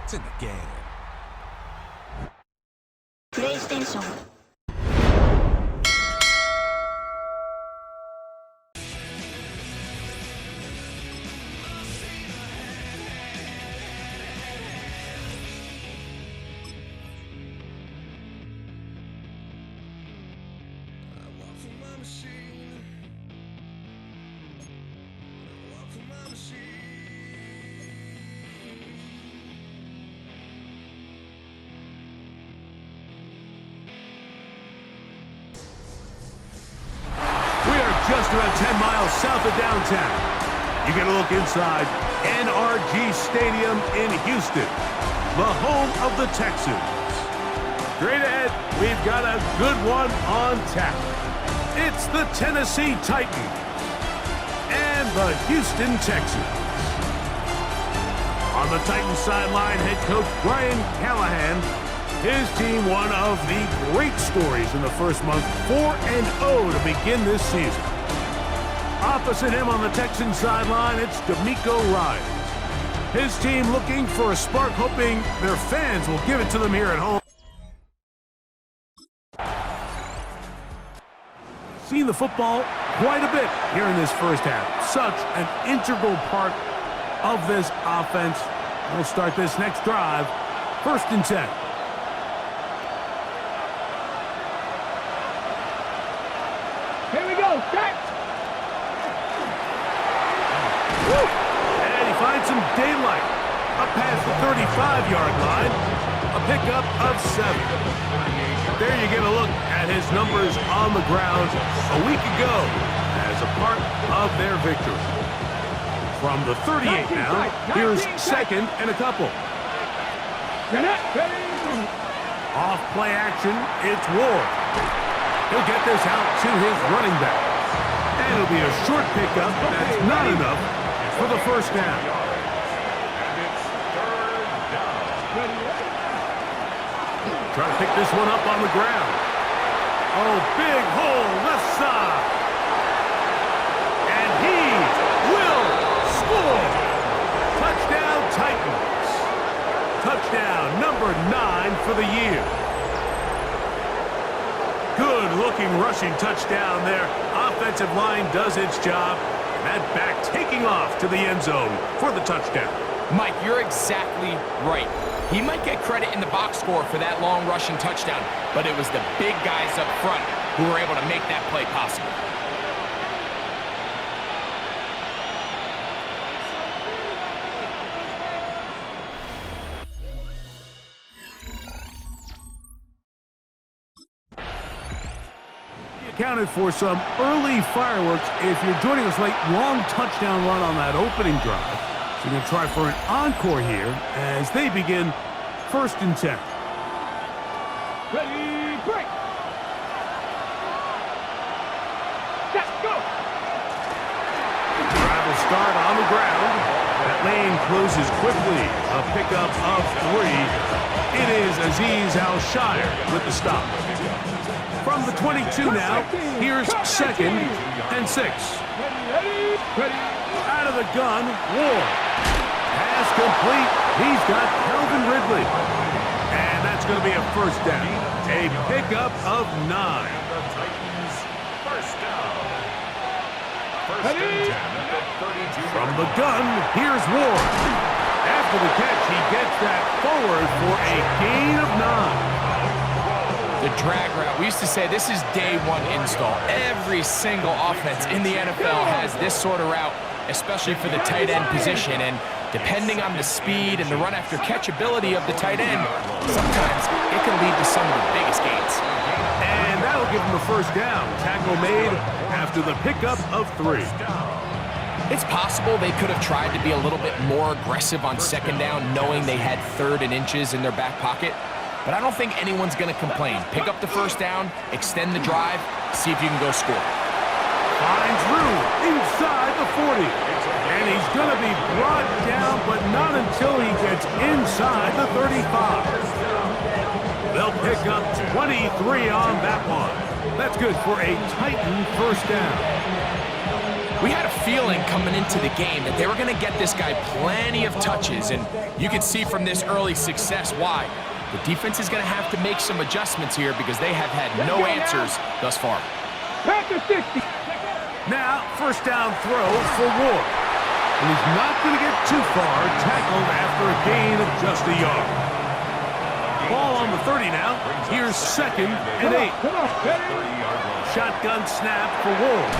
It's in the game. PlayStation. Just around 10 miles south of downtown. You get a look inside NRG Stadium in Houston, the home of the Texans. Straight ahead, we've got a good one on tap. It's the Tennessee Titans and the Houston Texans. On the Titans sideline, head coach Brian Callahan. His team, one of the great stories in the first month, 4-0 to begin this season. Opposite him on the Texans sideline, it's D'Amico Ryans. His team looking for a spark, hoping their fans will give it to them here at home. Seen the football quite a bit here in this first half. Such an integral part of this offense. We'll start this next drive, 1st and 10. Here we go, catch! And he finds some daylight. Up past the 35-yard line. A pickup of 7. There you get a look at his numbers on the ground a week ago as a part of their victory. From the 38 now, here's 2nd and a couple. Off play action, it's Ward. He'll get this out to his running back. And it'll be a short pickup. That's not enough for the first down. Trying to pick this one up on the ground. Oh, big hole left side. And he will score. Touchdown Titans. Touchdown number 9 for the year. Good-looking rushing touchdown there. Offensive line does its job. And that back taking off to the end zone for the touchdown. Mike, you're exactly right. He might get credit in the box score for that long rushing touchdown, but it was the big guys up front who were able to make that play possible. Accounted for some early fireworks. If you're joining us late, long touchdown run on that opening drive. So you're going to try for an encore here as they begin 1st and 10. Ready, break! Let's go! Drive will start on the ground. That lane closes quickly. A pickup of 3. It is Azeez Al-Shire with the stop. From the 22 now, here's 2nd and 6. Out of the gun, Ward. Pass complete. He's got Calvin Ridley. And that's going to be a first down. A pickup of 9. From the gun, here's Ward. After the catch, he gets that forward for a gain of 9. The drag route, we used to say this is day 1 install. Every single offense in the NFL has this sort of route, especially for the tight end position. And depending on the speed and the run after catch ability of the tight end, sometimes it can lead to some of the biggest gains. And that'll give him a first down. Tackle made after the pickup of 3. It's possible they could have tried to be a little bit more aggressive on 2nd down, knowing they had 3rd and inches in their back pocket. But I don't think anyone's going to complain. Pick up the first down, extend the drive, see if you can go score. Finds room inside the 40. And he's going to be brought down, but not until he gets inside the 35. They'll pick up 23 on that one. That's good for a Titan first down. We had a feeling coming into the game that they were going to get this guy plenty of touches, and you can see from this early success why. The defense is going to have to make some adjustments here because they have had no answers thus far. Panther 60. Now, first down throw for Ward. And he's not going to get too far, tackled after a gain of just a yard. Ball on the 30 now. Here's 2nd and 8. Come on, Shotgun snap for Ward.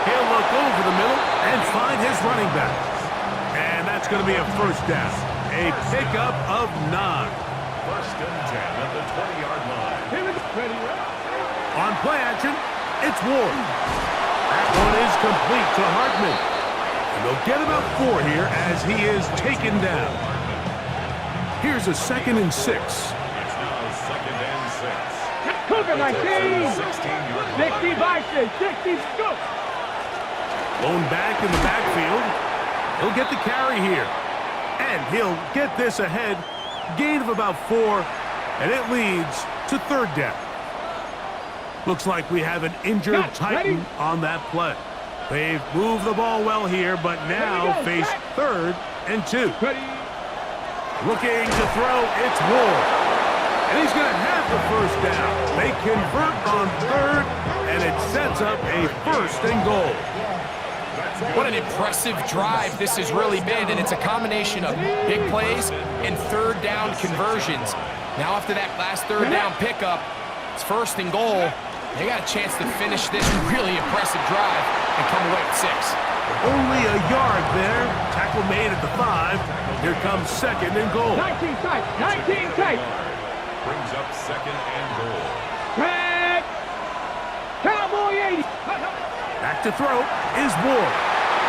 He'll look over the middle and find his running back. And that's going to be a first down. A pickup of 9. 1st and 10 at the 20-yard line. Here we go. Ready, On play action, it's Ward. That one is complete to Hartman. And they'll get about 4 here as he is taken down. Here's a 2nd and 6. It's now 2nd and 6. Cougar 19. 16-yard 60 Bison. 60 scoop. Lone back in the backfield. He'll get the carry here. And he'll get this ahead. Gain of about 4. And it leads to 3rd down. Looks like we have an injured Titan on that play. They've moved the ball well here, but now face 3rd and 2. Looking to throw, it's Ward. And he's going to have the first down. They convert on 3rd, and it sets up a 1st and goal. What an impressive drive this has really been, and it's a combination of big plays and 3rd down conversions. Now after that last 3rd down pickup, it's 1st and goal. They got a chance to finish this really impressive drive and come away with 6. Only a yard there. Tackle made at the 5. Here comes 2nd and goal. 19 tight. 19 tight. Brings up 2nd and goal. Track. Cowboy 80. Back to throw is Ward.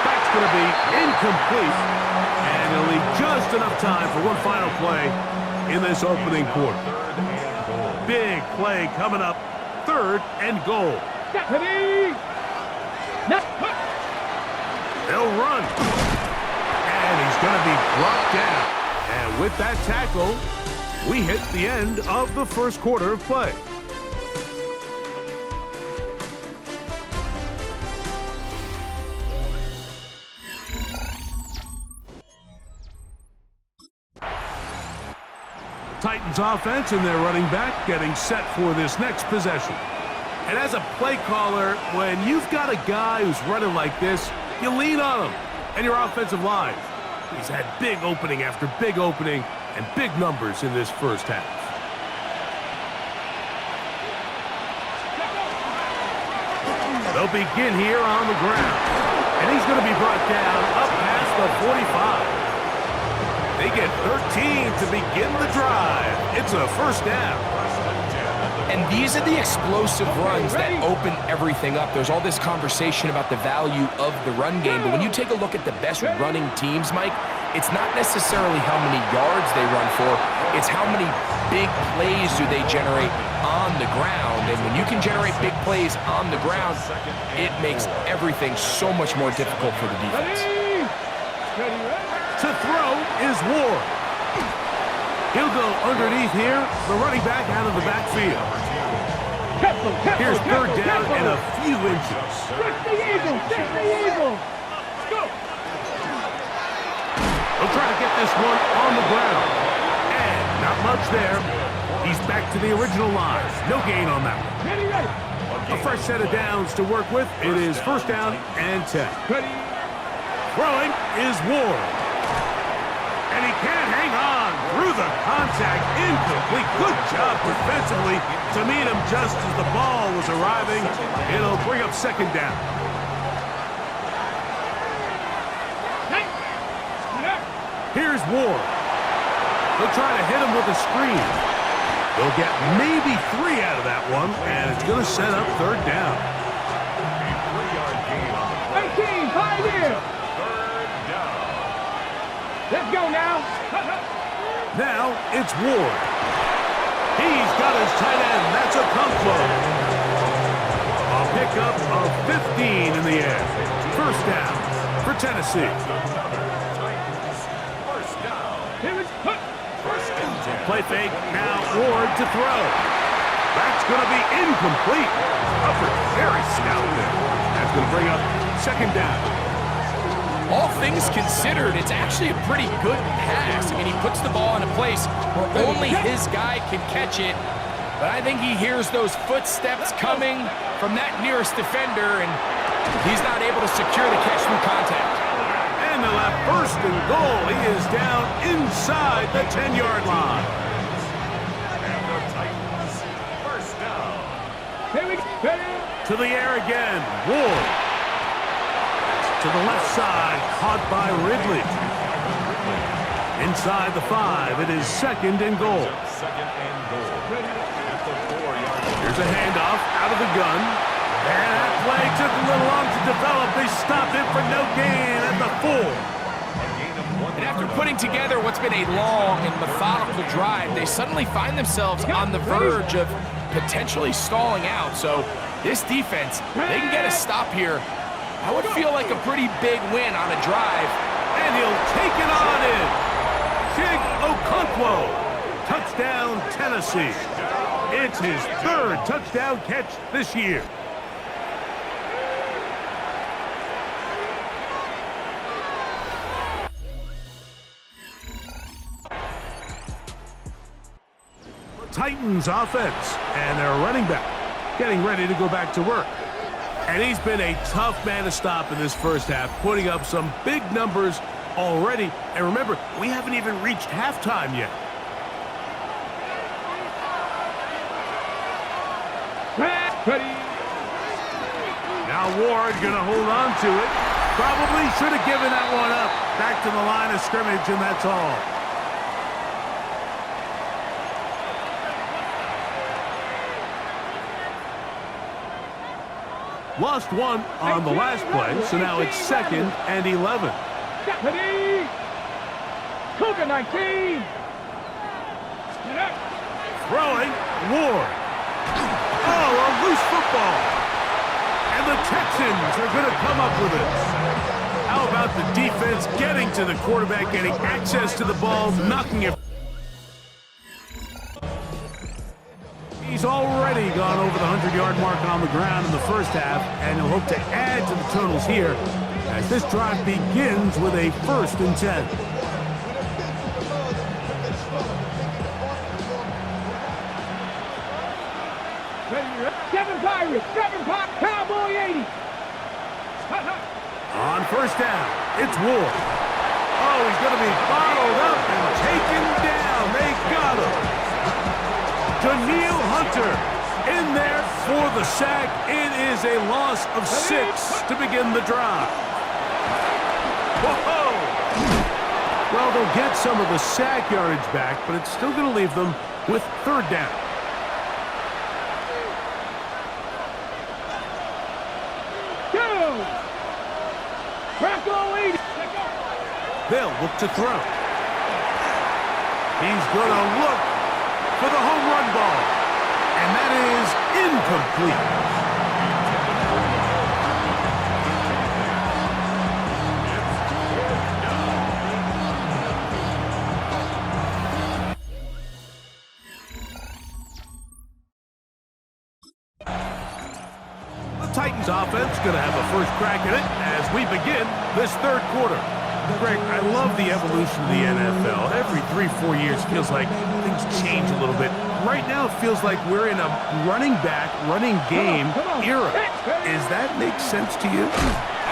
That's going to be incomplete. And it'll leave just enough time for one final play in this opening quarter. Big play coming up. 3rd and goal. Stephanie. They'll run. And he's going to be brought down. And with that tackle, we hit the end of the first quarter of play. Titans offense and their running back getting set for this next possession. And as a play caller, when you've got a guy who's running like this, you lean on him and your offensive line. He's had big opening after big opening and big numbers in this first half. They'll begin here on the ground. And he's going to be brought down up past the 45. They get 13 to begin the drive. It's a first down. And these are the explosive runs that open everything up. There's all this conversation about the value of the run game, but when you take a look at the best running teams, Mike, it's not necessarily how many yards they run for, it's how many big plays do they generate on the ground. And when you can generate big plays on the ground, it makes everything so much more difficult for the defense. To throw is Ward. He'll go underneath here. The running back out of the backfield. Here's 3rd down and a few inches. 60 Eagles. 60 Eagles. Go. They'll try to get this one on the ground. And not much there. He's back to the original line. No gain on that one. Ready, ready. A fresh set of downs to work with. It is 1st down and 10. Ready. Throwing is Ward. And he can't hang on through the contact. Incomplete. Good job defensively to meet him just as the ball was arriving. It'll bring up 2nd down. Here's Ward. They'll try to hit him with a screen. They'll get maybe 3 out of that one, and it's going to set up 3rd down. 18, Pioneer. Let's go now. Now it's Ward. He's got his tight end. That's a pump play. A pickup of 15 in the air. 1st down for Tennessee. Play fake. Now Ward to throw. That's going to be incomplete. Covered very stout there as going to bring up second down. All things considered, it's actually a pretty good pass. I mean, he puts the ball in a place where only his guy can catch it. But I think he hears those footsteps coming from that nearest defender, and he's not able to secure the catch through contact. And they'll have first and goal. He is down inside the 10-yard line. And the Titans, first down. Here we go. To the air again, Ward. To the left side, caught by Ridley. Inside the 5, it is second and goal. Second and goal. At the 4-yard line. Here's a handoff out of the gun. And that play took a little long to develop. They stopped it for no gain at the 4. And after putting together what's been a long and methodical drive, they suddenly find themselves on the verge of potentially stalling out. So this defense, they can get a stop here. I would feel like a pretty big win on a drive. And he'll take it on in. Chig Okonkwo. Touchdown, Tennessee. It's his third touchdown catch this year. Titans offense and their running back getting ready to go back to work. And he's been a tough man to stop in this first half, putting up some big numbers already. And remember, we haven't even reached halftime yet. Ready. Now Ward gonna hold on to it. Probably should have given that one up. Back to the line of scrimmage, and that's all. Lost one on the last play, so now it's second and 11. Ready. Cougar 19. Throwing, Ward. Oh, a loose football. And the Texans are going to come up with it. How about the defense getting to the quarterback, getting access to the ball, knocking it. He's already gone over the 100-yard mark on the ground in the first half, and he'll hope to add to the totals here as this drive begins with a 1st and 10. Seven Pirates, Cowboy 80. On first down, it's Ward. Oh, he's going to be bottled up and taken down. They got him. Daniil Hunter in there for the sack. It is a loss of 6 to begin the drive. Whoa! Well, they'll get some of the sack yardage back, but it's still going to leave them with 3rd down. They'll look to throw. He's going to look for the home run ball. And that is incomplete. The Titans offense going to have a first crack at it as we begin this 3rd quarter. Greg, I love the evolution of the NFL. Every 3-4 years feels like things change a little bit. Right now, it feels like we're in a running back, running game era. Does that make sense to you?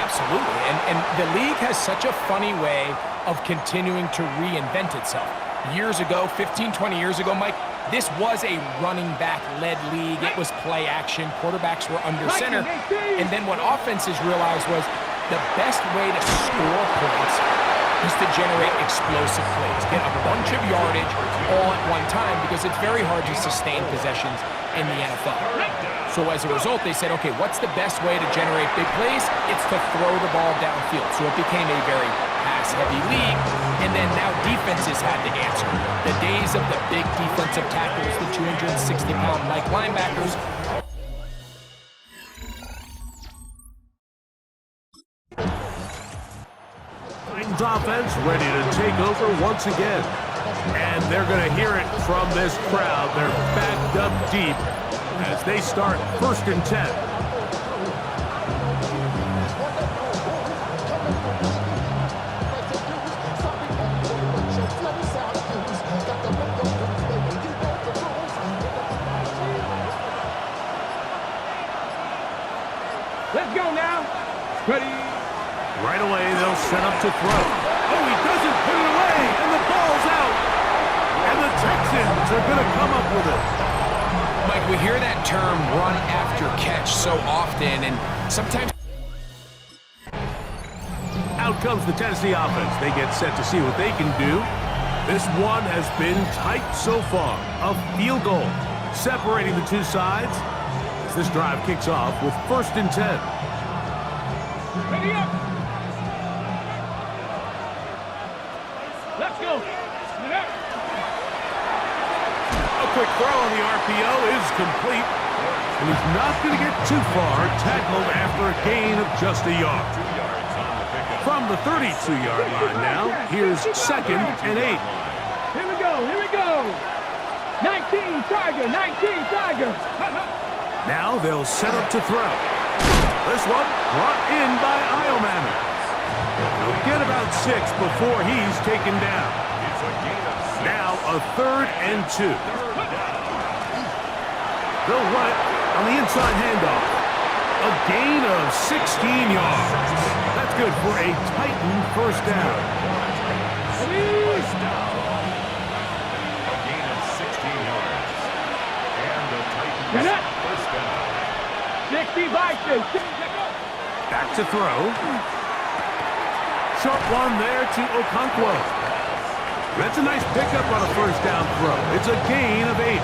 Absolutely. And the league has such a funny way of continuing to reinvent itself. Years ago, 15, 20 years ago, Mike, this was a running back-led league. It was play action. Quarterbacks were under center. And then what offenses realized was the best way to score points is to generate explosive plays, get a bunch of yardage all at one time, because it's very hard to sustain possessions in the NFL. So as a result, they said, okay, what's the best way to generate big plays? It's to throw the ball downfield. So it became a very pass-heavy league, and then now defenses had to answer. The days of the big defensive tackles, the 260-pound Mike linebackers, Offense ready to take over once again. And they're going to hear it from this crowd. They're backed up deep as they start 1st and 10. Ready. Right away, they'll set up to throw. Oh, he doesn't put it away, and the ball's out. And the Texans are going to come up with it. Mike, we hear that term run after catch so often, and sometimes... Out comes the Tennessee offense. They get set to see what they can do. This one has been tight so far. A field goal separating the two sides as this drive kicks off with 1st and 10. Ready up. Let's go. A quick throw on the RPO is complete. And he's not going to get too far, tackled after a gain of just a yard. From the 32-yard line now, here's 2nd and 8. Here we go, here we go. 19 Tiger, 19 Tiger. Now they'll set up to throw. This one brought in by Iomanner. He'll get about 6 before he's taken down. Now a 3rd and 2. They'll run it on the inside handoff. A gain of 16 yards. That's good for a Titan 1st down. First down. A gain of 16 yards. And the Titans 1st down. 60 Vikings. Back to throw. Short one there to Okonkwo. That's a nice pickup on a 1st down throw. It's a gain of 8.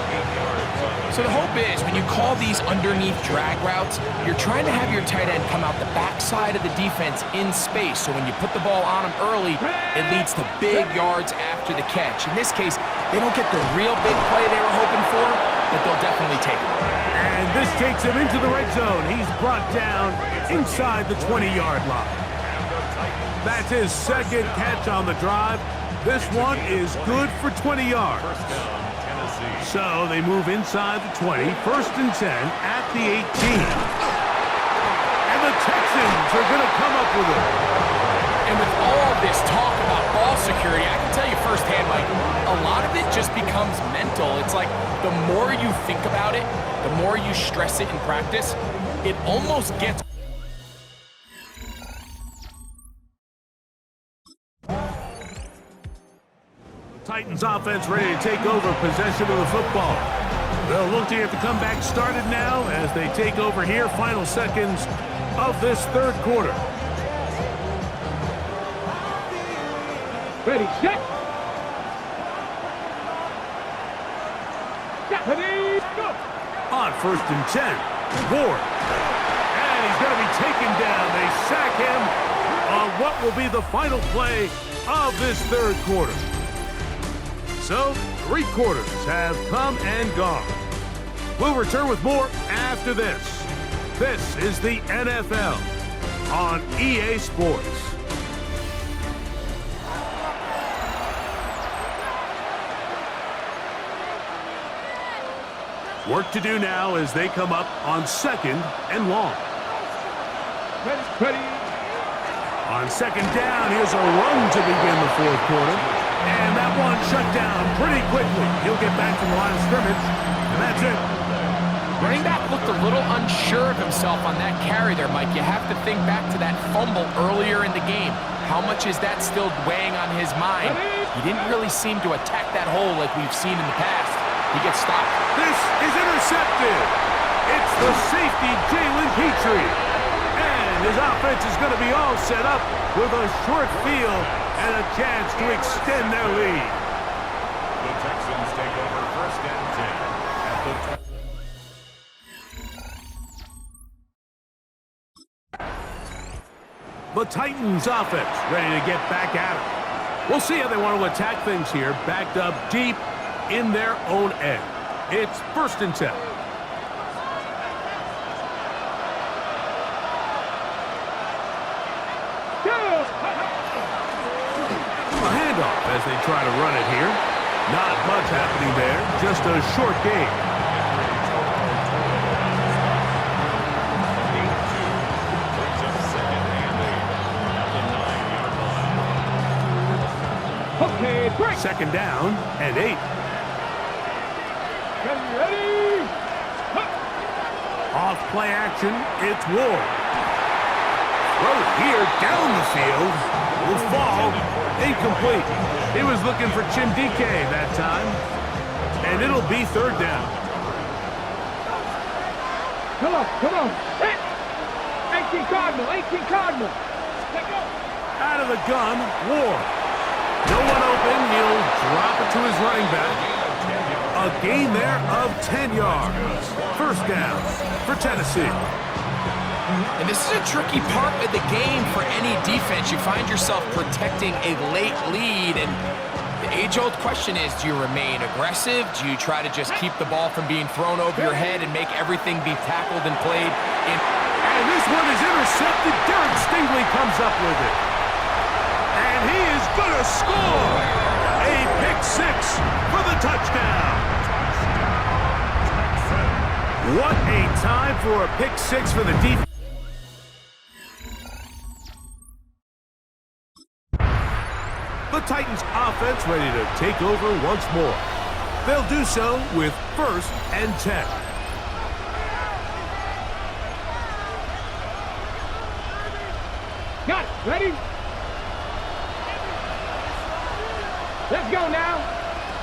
So the hope is when you call these underneath drag routes, you're trying to have your tight end come out the backside of the defense in space. So when you put the ball on him early, it leads to big yards after the catch. In this case, they don't get the real big play they were hoping for, but they'll definitely take it. And this takes him into the red zone. He's brought down inside the 20-yard line. That's his 2nd catch on the drive. This one is good for 20 yards. So they move inside the 20, 1st and 10 at the 18. And the Texans are going to come up with it. And with all this talk about ball security, I can tell you firsthand, Mike, a lot of it just becomes mental. It's like the more you think about it, the more you stress it in practice, it almost gets... Titans offense ready to take over possession of the football. They'll look to get the comeback started now as they take over here. Final seconds of this 3rd quarter. Ready, set. Ready, go. On 1st and 10, Ward. And he's going to be taken down. They sack him on what will be the final play of this 3rd quarter. So, 3 quarters have come and gone. We'll return with more after this. This is the NFL on EA Sports. Work to do now as they come up on 2nd and long. Ready. On 2nd down, here's a run to begin the 4th quarter. And that one shut down pretty quickly. He'll get back to the line of scrimmage, and that's it. Running back looked a little unsure of himself on that carry there, Mike. You have to think back to that fumble earlier in the game. How much is that still weighing on his mind? He didn't really seem to attack that hole like we've seen in the past. He gets stopped. This is intercepted. It's the safety, Jalen Petrie. And his offense is going to be all set up with a short field and a chance to extend their lead. The Texans take over 1st and 10 at the 20. The Titans offense ready to get back at it. We'll see how they want to attack things here, backed up deep in their own end. It's 1st and 10. A handoff as they try to run it here. Not much happening there, just a short gain. Okay, break. 2nd down and 8. Ready. Off play action, it's Ward. Throw here down the field. Will fall. Incomplete. He was looking for Jim DK that time. And it'll be third down. Come on. Hit. 18 Cardinal. Out of the gun, Ward. No one open. He'll drop it to his running back. A gain there of 10 yards. First down for Tennessee. And this is a tricky part of the game for any defense. You find yourself protecting a late lead, and the age-old question is, do you remain aggressive? Do you try to just keep the ball from being thrown over your head and make everything be tackled and played in? And this one is intercepted. Derek Stingley comes up with it. And he is going to score. A pick six for the touchdown. What a time for a pick six for the defense. The Titans offense ready to take over once more. They'll do so with 1st and 10. Got it. Ready? Let's go now.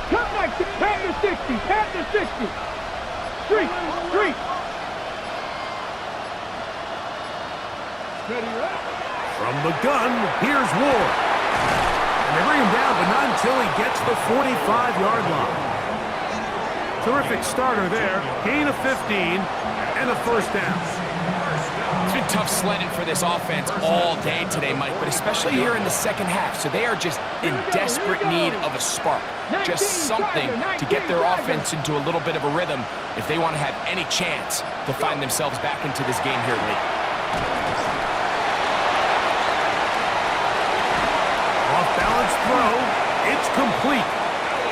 Cut like Panther 60. Street. Ready, right? From the gun, here's Ward. And they bring him down, but not until he gets the 45-yard line. Terrific starter there. Gain of 15 and a first down. It's been tough sledding for this offense all day today, Mike, but especially here in the second half. So they are just in desperate need of a spark, just something to get their offense into a little bit of a rhythm if they want to have any chance to find themselves back into this game here late. Off-balance throw. It's complete.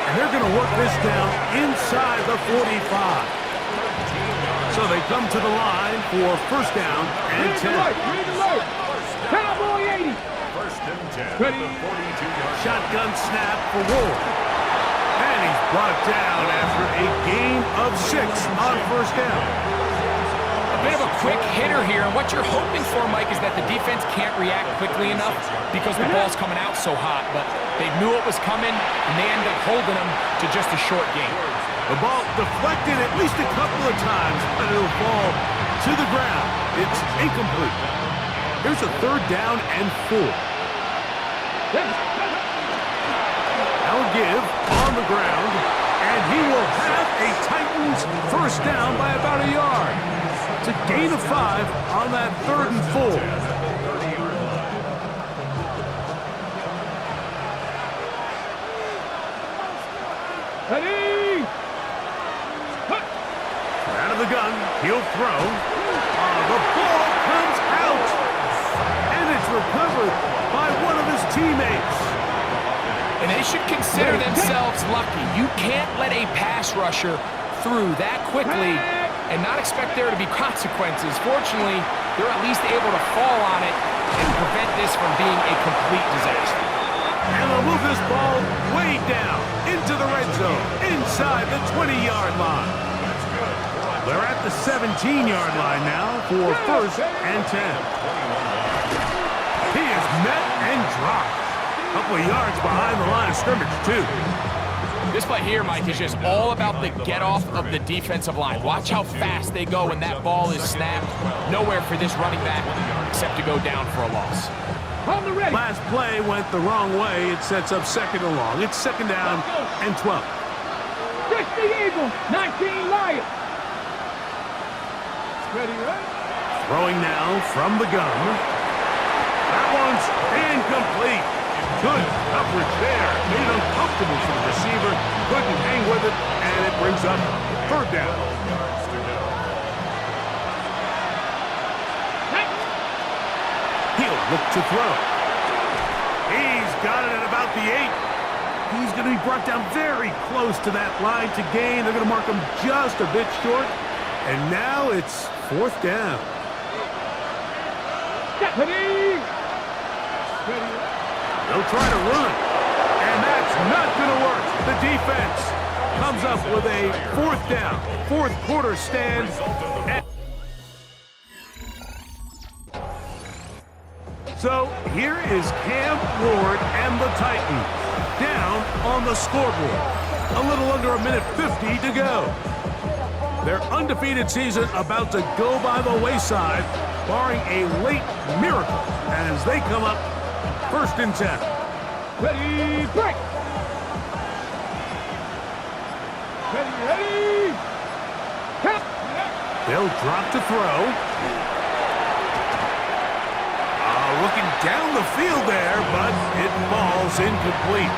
And they're going to work this down inside the 45. So they come to the line for first down and 10. Read the light. Cowboy 80. 1st and 10. Ready. The 42-yard Shotgun snap for Ward. And he's brought down after a gain of 6 on first down. A bit of a quick hitter here, and what you're hoping for, Mike, is that the defense can't react quickly enough because the ball's coming out so hot, but they knew it was coming, and they end up holding them to just a short gain. The ball deflected at least a couple of times, but it'll fall to the ground. It's incomplete. Here's a 3rd down and 4. Now a give on the ground, and he will have a Titans first down by about a yard. It's a gain of 5 on that 3rd and 4. Ready. Out of the gun, he'll throw. The ball comes out, and it's recovered by one of his teammates. And they should consider themselves lucky. You can't let a pass rusher through that quickly and not expect there to be consequences. Fortunately, they're at least able to fall on it and prevent this from being a complete disaster. And they'll move this ball way down into the red zone, inside the 20-yard line. They're at the 17-yard line now for 1st and 10. He is met and dropped. A couple of yards behind the line of scrimmage, too. This play here, Mike, is just all about the get-off of the defensive line. Watch how fast they go when that ball is snapped. Nowhere for this running back except to go down for a loss. On the ready. Last play went the wrong way. It sets up 2nd and long. It's 2nd down and 12. 60 Eagles, 19 Lions. Ready, right? Throwing now from the gun. That one's incomplete. Good coverage there. Made it uncomfortable for the receiver. Couldn't hang with it, and it brings up 3rd down. He'll look to throw. He's got it at about the 8. He's going to be brought down very close to that line to gain. They're going to mark him just a bit short. And now it's 4th down. Ready. They'll try to run. And that's not going to work. The defense comes up with a 4th down. 4th quarter stand. So here is Cam Ward and the Titans down on the scoreboard. A little under a minute 50 to go. Their undefeated season about to go by the wayside, barring a late miracle as they come up 1st and 10. Ready, break! Ready! Count! They'll drop to throw. Looking down the field there, but it falls incomplete.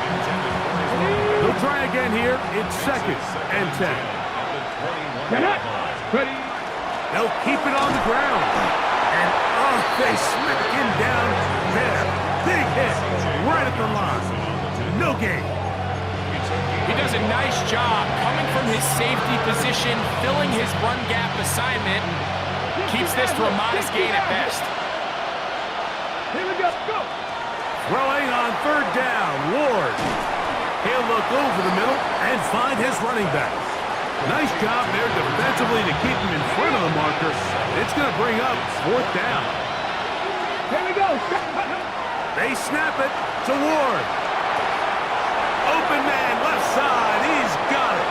They'll try again here. It's 2nd and 10. Ready! They'll keep it on the ground. And, they smack him down there. Big hit right at the line. No gain. He does a nice job coming from his safety position, filling his run gap assignment. Keeps this to a modest gain at best. Here we go, go! Throwing on 3rd down, Ward. He'll look over the middle and find his running back. Nice job there defensively to keep him in front of the marker. It's going to bring up 4th down. Here we go! They snap it to Ward. Open man, left side, he's got it.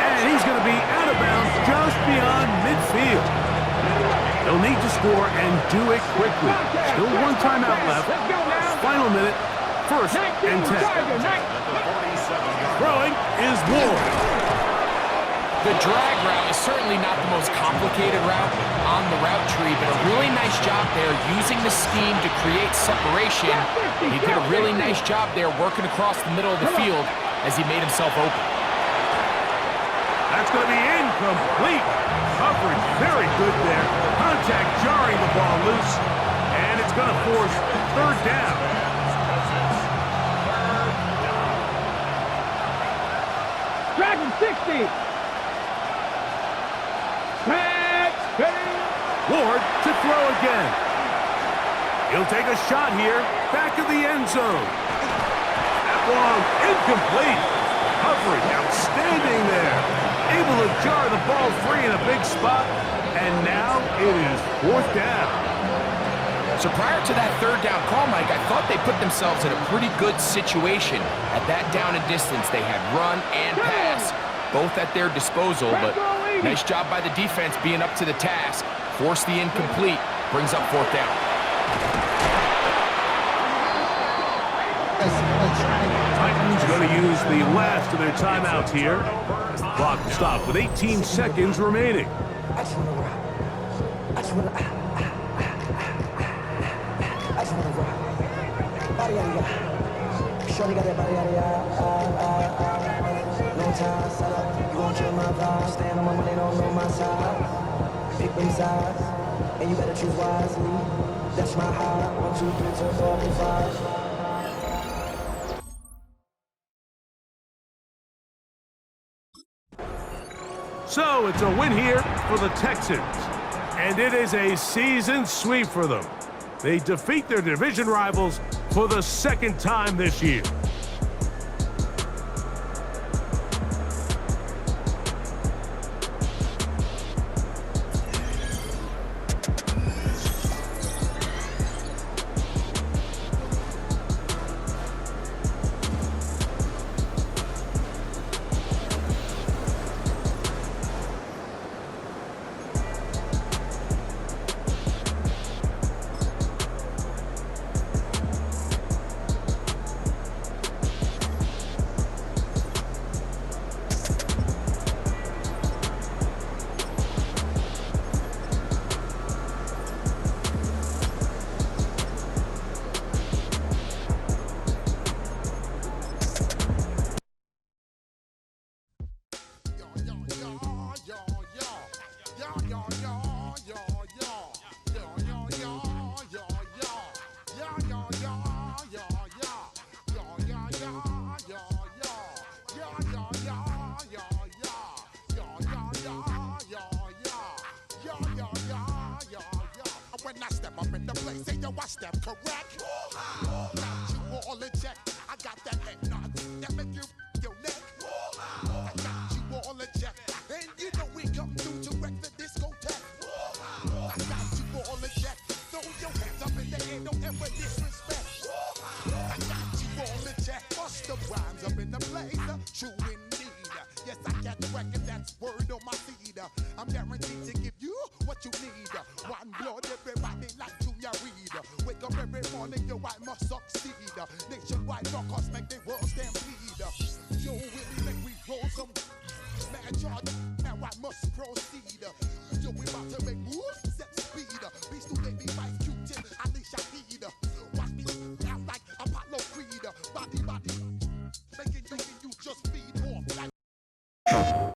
And he's going to be out of bounds just beyond midfield. They'll need to score and do it quickly. Still 1 timeout left. Final minute, 1st and 10. Throwing is Ward. The drag route is certainly not the most complicated route on the route tree, but a really nice job there using the scheme to create separation. He did a really nice job there working across the middle of the field as he made himself open. That's going to be incomplete. Coverage very good there. Contact jarring the ball loose. And it's going to force 3rd down. Dragon 60! Ward to throw again. He'll take a shot here. Back of the end zone. That long, incomplete. Coverage outstanding there. Able to jar the ball free in a big spot. And now it is 4th down. So prior to that 3rd down call, Mike, I thought they put themselves in a pretty good situation. At that down and distance, they had run and pass, both at their disposal, but nice job by the defense being up to the task. Force the incomplete, brings up 4th down. Titans going to use the last of their timeouts here. Clock will stop with 18 seconds remaining. Shorty got that body, no time, set up, you gon' kill my vibe. Stand on my money, don't know my side. Pick them sides, and you better choose wisely. That's my high. 1, 2, 3, 4, 5. So it's a win here for the Texans. And it is a season sweep for them. They defeat their division rivals for the 2nd time this year. Don't ever diss always true indeed. Yes, I catch record, that's word on my seed. I'm guaranteed to give you what you need. One blood, everybody like Junior Reed. Wake up every morning, yo, I must succeed. Nationwide rockers make the world stampede. Yo, Willie, make we roll some mad charge. Now I must proceed.